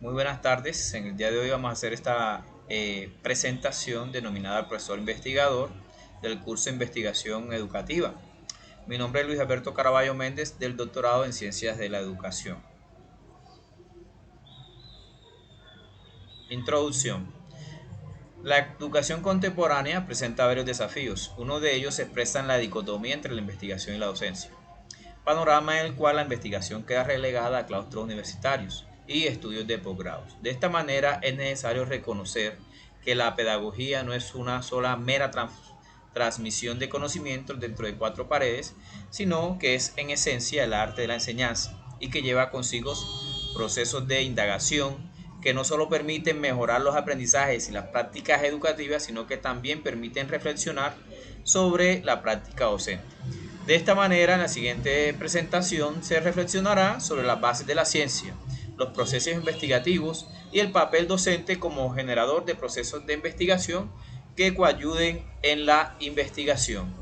Muy buenas tardes. En el día de hoy vamos a hacer esta presentación denominada Profesor Investigador del curso de Investigación Educativa. Mi nombre es Luis Alberto Caraballo Méndez, del doctorado en Ciencias de la Educación. Introducción. La educación contemporánea presenta varios desafíos. Uno de ellos se expresa en la dicotomía entre la investigación y la docencia, panorama en el cual la investigación queda relegada a claustros universitarios y estudios de posgrados. De esta manera es necesario reconocer que la pedagogía no es una sola mera transmisión de conocimientos dentro de cuatro paredes, sino que es en esencia el arte de la enseñanza y que lleva consigo procesos de indagación que no solo permiten mejorar los aprendizajes y las prácticas educativas, sino que también permiten reflexionar sobre la práctica docente. De esta manera, en la siguiente presentación se reflexionará sobre las bases de la ciencia, los procesos investigativos y el papel docente como generador de procesos de investigación que coayuden en la investigación.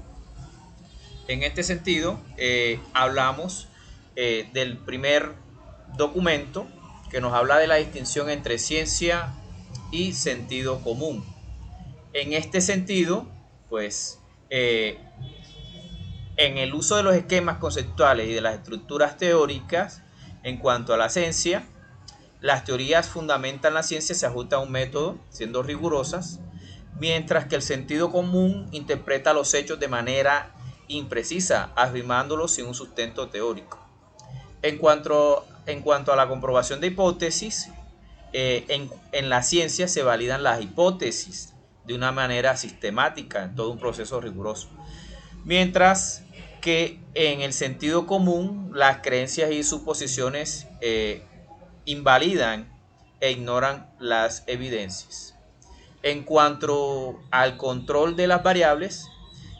En este sentido, hablamos del primer documento que nos habla de la distinción entre ciencia y sentido común. En este sentido, pues, en el uso de los esquemas conceptuales y de las estructuras teóricas en cuanto a la ciencia, las teorías fundamentan la ciencia, se ajustan a un método, siendo rigurosas, mientras que el sentido común interpreta los hechos de manera imprecisa, afirmándolos sin un sustento teórico. En cuanto a la comprobación de hipótesis, en la ciencia se validan las hipótesis de una manera sistemática, en todo un proceso riguroso. Mientras que en el sentido común las creencias y suposiciones invalidan e ignoran las evidencias. En cuanto al control de las variables,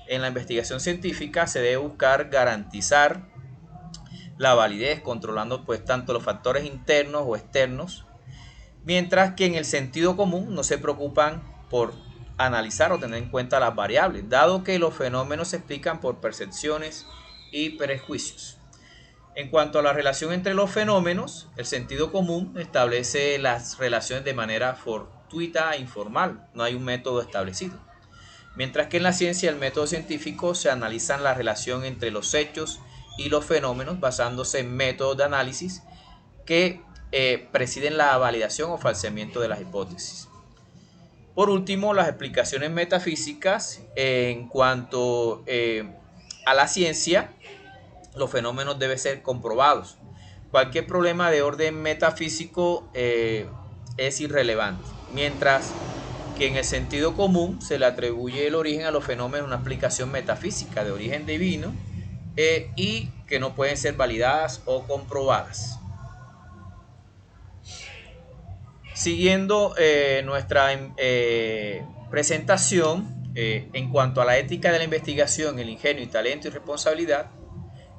en la investigación científica se debe buscar garantizar la validez, controlando pues tanto los factores internos o externos, mientras que en el sentido común no se preocupan por analizar o tener en cuenta las variables, dado que los fenómenos se explican por percepciones y prejuicios. En cuanto a la relación entre los fenómenos, el sentido común establece las relaciones de manera fortuita e informal, no hay un método establecido. Mientras que en la ciencia, el método científico, se analizan la relación entre los hechos y los fenómenos basándose en métodos de análisis que presiden la validación o falseamiento de las hipótesis. Por último, las explicaciones metafísicas. En cuanto a la ciencia, los fenómenos deben ser comprobados. Cualquier problema de orden metafísico es irrelevante, mientras que en el sentido común se le atribuye el origen a los fenómenos una explicación metafísica de origen divino y que no pueden ser validadas o comprobadas. Siguiendo nuestra presentación, en cuanto a la ética de la investigación, el ingenio y talento y responsabilidad,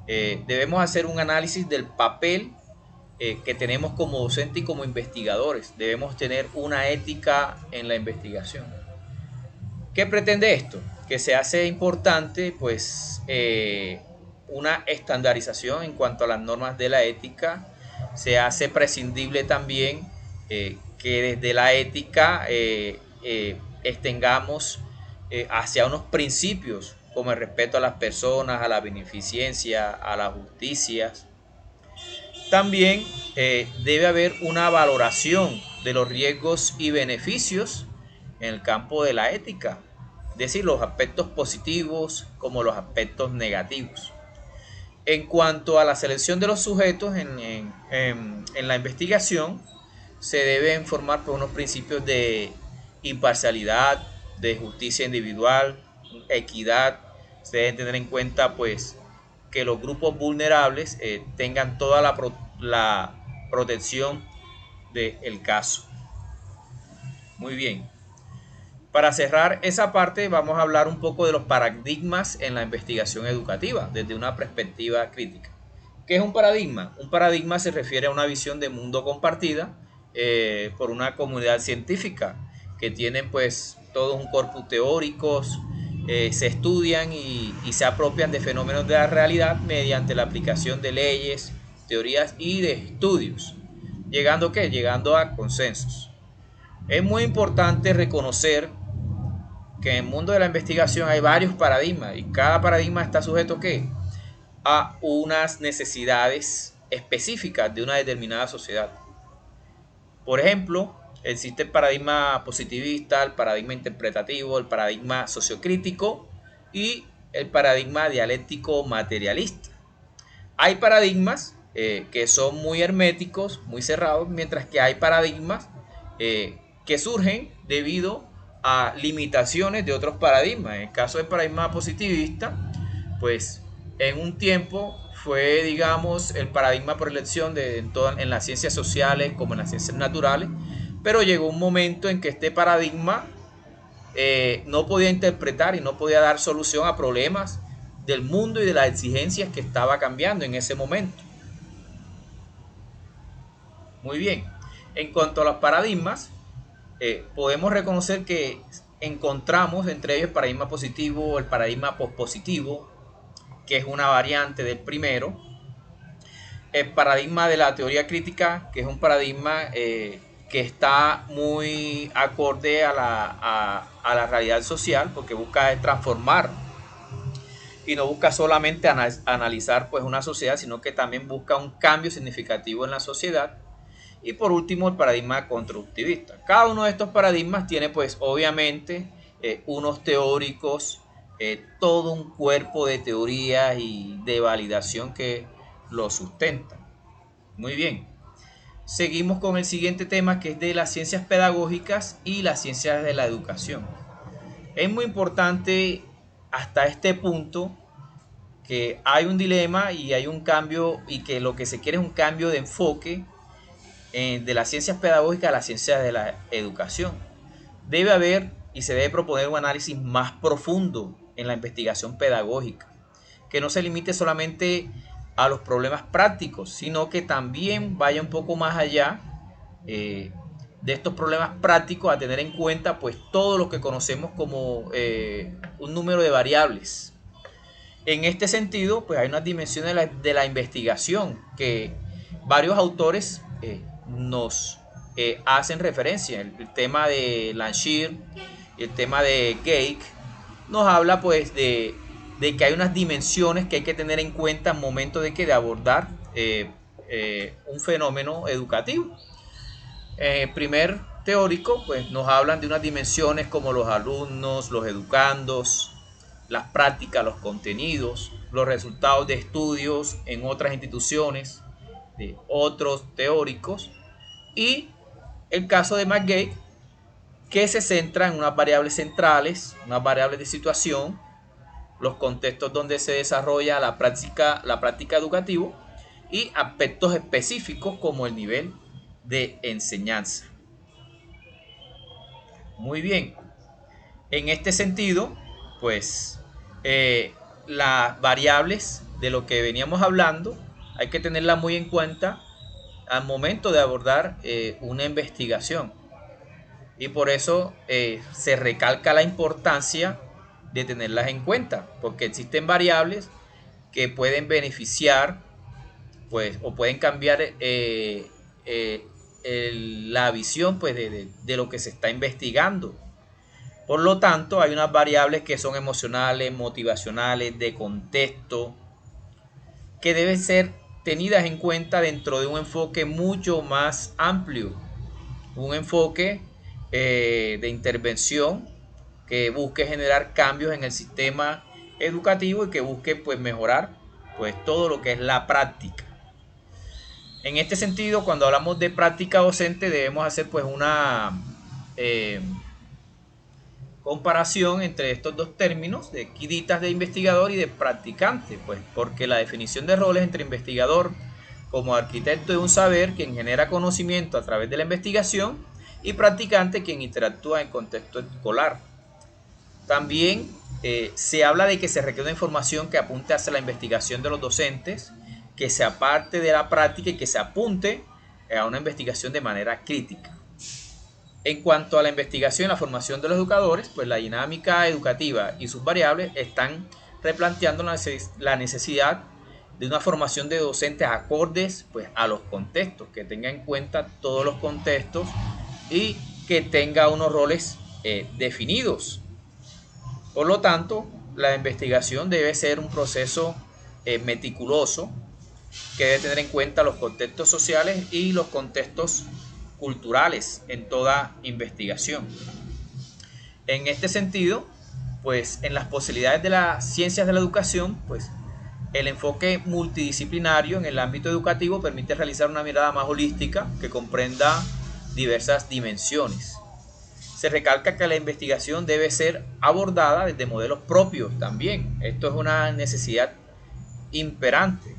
debemos hacer un análisis del papel que tenemos como docente y como investigadores. Debemos tener una ética en la investigación. ¿Qué pretende esto? Que se hace importante pues una estandarización en cuanto a las normas de la ética. Se hace prescindible también que desde la ética extengamos hacia unos principios como el respeto a las personas, a la beneficencia, a la justicia. También debe haber una valoración de los riesgos y beneficios en el campo de la ética, es decir, los aspectos positivos como los aspectos negativos. En cuanto a la selección de los sujetos en la investigación, se deben formar por unos principios de imparcialidad, de justicia individual, equidad. Se deben tener en cuenta pues que los grupos vulnerables tengan toda la protección del caso. Muy bien. Para cerrar esa parte, vamos a hablar un poco de los paradigmas en la investigación educativa desde una perspectiva crítica. ¿Qué es un paradigma? Un paradigma se refiere a una visión de mundo compartida por una comunidad científica que tienen pues todo un corpus teóricos, se estudian y se apropian de fenómenos de la realidad mediante la aplicación de leyes, teorías y de estudios. ¿Llegando qué? Llegando a consensos. Es muy importante reconocer que en el mundo de la investigación hay varios paradigmas y cada paradigma está sujeto ¿qué? A unas necesidades específicas de una determinada sociedad. Por ejemplo, existe el paradigma positivista, el paradigma interpretativo, el paradigma sociocrítico y el paradigma dialéctico materialista. Hay paradigmas que son muy herméticos, muy cerrados, mientras que hay paradigmas que surgen debido a limitaciones de otros paradigmas. En el caso del paradigma positivista, pues en un tiempo fue, digamos, el paradigma por elección en las ciencias sociales como en las ciencias naturales, pero llegó un momento en que este paradigma no podía interpretar y no podía dar solución a problemas del mundo y de las exigencias que estaba cambiando en ese momento. Muy bien, en cuanto a los paradigmas, podemos reconocer que encontramos entre ellos el paradigma positivo, el paradigma pospositivo, que es una variante del primero, el paradigma de la teoría crítica, que es un paradigma que está muy acorde a la realidad social, porque busca transformar y no busca solamente analizar pues una sociedad, sino que también busca un cambio significativo en la sociedad. Y por último, el paradigma constructivista. Cada uno de estos paradigmas tiene pues obviamente unos teóricos, todo un cuerpo de teorías y de validación que lo sustentan. Muy bien. Seguimos con el siguiente tema, que es de las ciencias pedagógicas y las ciencias de la educación. Es muy importante hasta este punto que hay un dilema y hay un cambio, y que lo que se quiere es un cambio de enfoque de las ciencias pedagógicas a las ciencias de la educación. Debe haber y se debe proponer un análisis más profundo en la investigación pedagógica, que no se limite solamente a los problemas prácticos, sino que también vaya un poco más allá de estos problemas prácticos, a tener en cuenta pues todo lo que conocemos como un número de variables. En este sentido, pues hay unas dimensiones de la investigación que varios autores nos hacen referencia. El tema de Landshire y el tema de Gake nos habla pues de que hay unas dimensiones que hay que tener en cuenta al momento de abordar un fenómeno educativo. Primer teórico pues nos hablan de unas dimensiones como los alumnos, los educandos, las prácticas, los contenidos, los resultados de estudios en otras instituciones de otros teóricos, y el caso de McGee, que se centra en unas variables centrales, unas variables de situación, los contextos donde se desarrolla la práctica educativa y aspectos específicos como el nivel de enseñanza. Muy bien, en este sentido, pues las variables de lo que veníamos hablando hay que tenerlas muy en cuenta al momento de abordar una investigación, y por eso se recalca la importancia de tenerlas en cuenta, porque existen variables que pueden beneficiar pues o pueden cambiar la visión pues de lo que se está investigando. Por lo tanto, hay unas variables que son emocionales, motivacionales, de contexto, que deben ser tenidas en cuenta dentro de un enfoque mucho más amplio, un enfoque de intervención que busque generar cambios en el sistema educativo y que busque pues mejorar pues todo lo que es la práctica. En este sentido, cuando hablamos de práctica docente, debemos hacer pues una comparación entre estos dos términos de quiditas de investigador y de practicante, pues porque la definición de roles entre investigador como arquitecto de un saber, quien genera conocimiento a través de la investigación, y practicante, quien interactúa en contexto escolar. También se habla de que se requiere una información que apunte hacia la investigación de los docentes, que se aparte de la práctica y que se apunte a una investigación de manera crítica. En cuanto a la investigación y la formación de los educadores, pues la dinámica educativa y sus variables están replanteando la necesidad de una formación de docentes acordes pues, a los contextos, que tenga en cuenta todos los contextos y que tenga unos roles definidos. Por lo tanto, la investigación debe ser un proceso meticuloso que debe tener en cuenta los contextos sociales y los contextos culturales en toda investigación. En este sentido, pues en las posibilidades de las ciencias de la educación, pues el enfoque multidisciplinario en el ámbito educativo permite realizar una mirada más holística que comprenda diversas dimensiones. Se recalca que la investigación debe ser abordada desde modelos propios también. Esto es una necesidad imperante.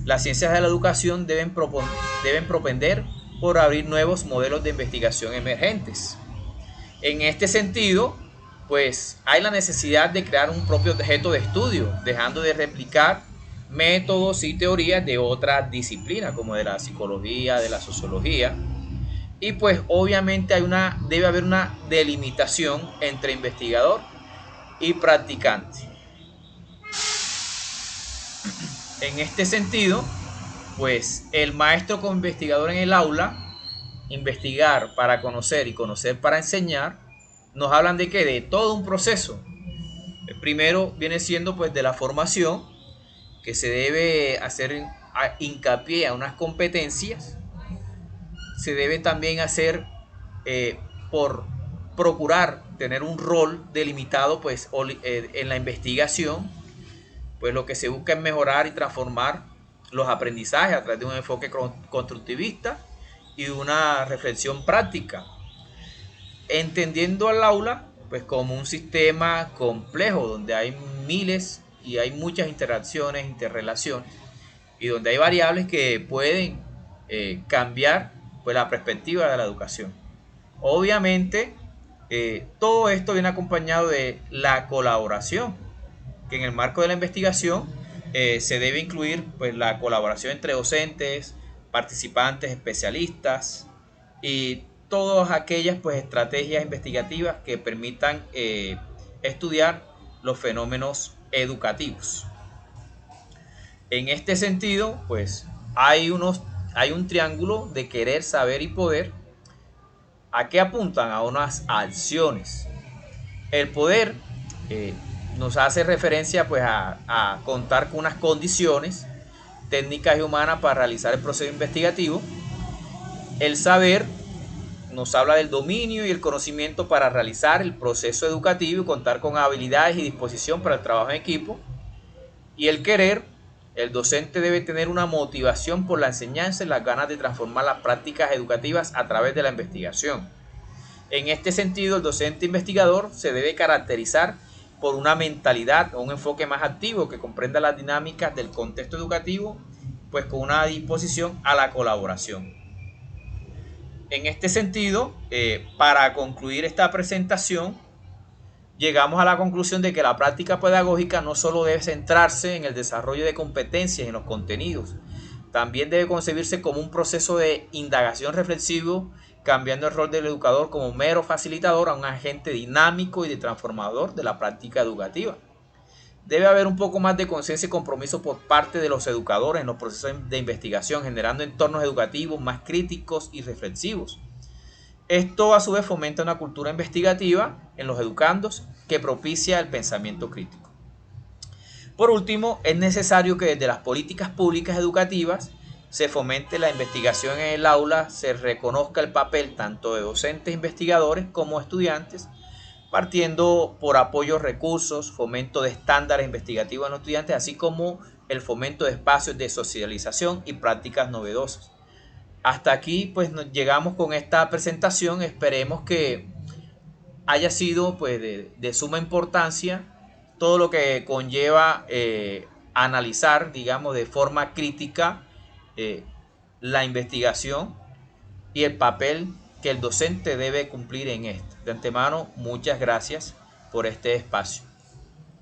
Las ciencias de la educación deben propender por abrir nuevos modelos de investigación emergentes. En este sentido, pues hay la necesidad de crear un propio objeto de estudio, dejando de replicar métodos y teorías de otras disciplinas, como de la psicología, de la sociología. Y pues obviamente debe haber una delimitación entre investigador y practicante. En este sentido, pues el maestro como investigador en el aula, investigar para conocer y conocer para enseñar, nos hablan de qué, de todo un proceso. El primero viene siendo pues de la formación, que se debe hacer hincapié a unas competencias. Se debe también hacer por procurar tener un rol delimitado pues en la investigación, pues lo que se busca es mejorar y transformar los aprendizajes a través de un enfoque constructivista y una reflexión práctica, entendiendo al aula pues como un sistema complejo donde hay miles y hay muchas interacciones, interrelaciones, y donde hay variables que pueden cambiar pues la perspectiva de la educación. Obviamente todo esto viene acompañado de la colaboración, que en el marco de la investigación se debe incluir pues la colaboración entre docentes, participantes, especialistas y todas aquellas pues estrategias investigativas que permitan estudiar los fenómenos educativos. En este sentido, pues hay un triángulo de querer, saber y poder. ¿A qué apuntan? A unas acciones. El poder nos hace referencia pues a contar con unas condiciones técnicas y humanas para realizar el proceso investigativo. El saber nos habla del dominio y el conocimiento para realizar el proceso educativo y contar con habilidades y disposición para el trabajo en equipo. Y el querer, el docente debe tener una motivación por la enseñanza y las ganas de transformar las prácticas educativas a través de la investigación. En este sentido, el docente investigador se debe caracterizar por una mentalidad o un enfoque más activo que comprenda las dinámicas del contexto educativo, pues con una disposición a la colaboración. En este sentido, para concluir esta presentación, llegamos a la conclusión de que la práctica pedagógica no solo debe centrarse en el desarrollo de competencias en los contenidos, también debe concebirse como un proceso de indagación reflexivo, cambiando el rol del educador como mero facilitador a un agente dinámico y de transformador de la práctica educativa. Debe haber un poco más de conciencia y compromiso por parte de los educadores en los procesos de investigación, generando entornos educativos más críticos y reflexivos. Esto a su vez fomenta una cultura investigativa en los educandos que propicia el pensamiento crítico. Por último, es necesario que desde las políticas públicas educativas se fomente la investigación en el aula, se reconozca el papel tanto de docentes investigadores como estudiantes, partiendo por apoyo a recursos, fomento de estándares investigativos en los estudiantes, así como el fomento de espacios de socialización y prácticas novedosas. Hasta aquí pues llegamos con esta presentación. Esperemos que haya sido pues de suma importancia todo lo que conlleva analizar, digamos, de forma crítica la investigación y el papel que el docente debe cumplir en esto. De antemano, muchas gracias por este espacio.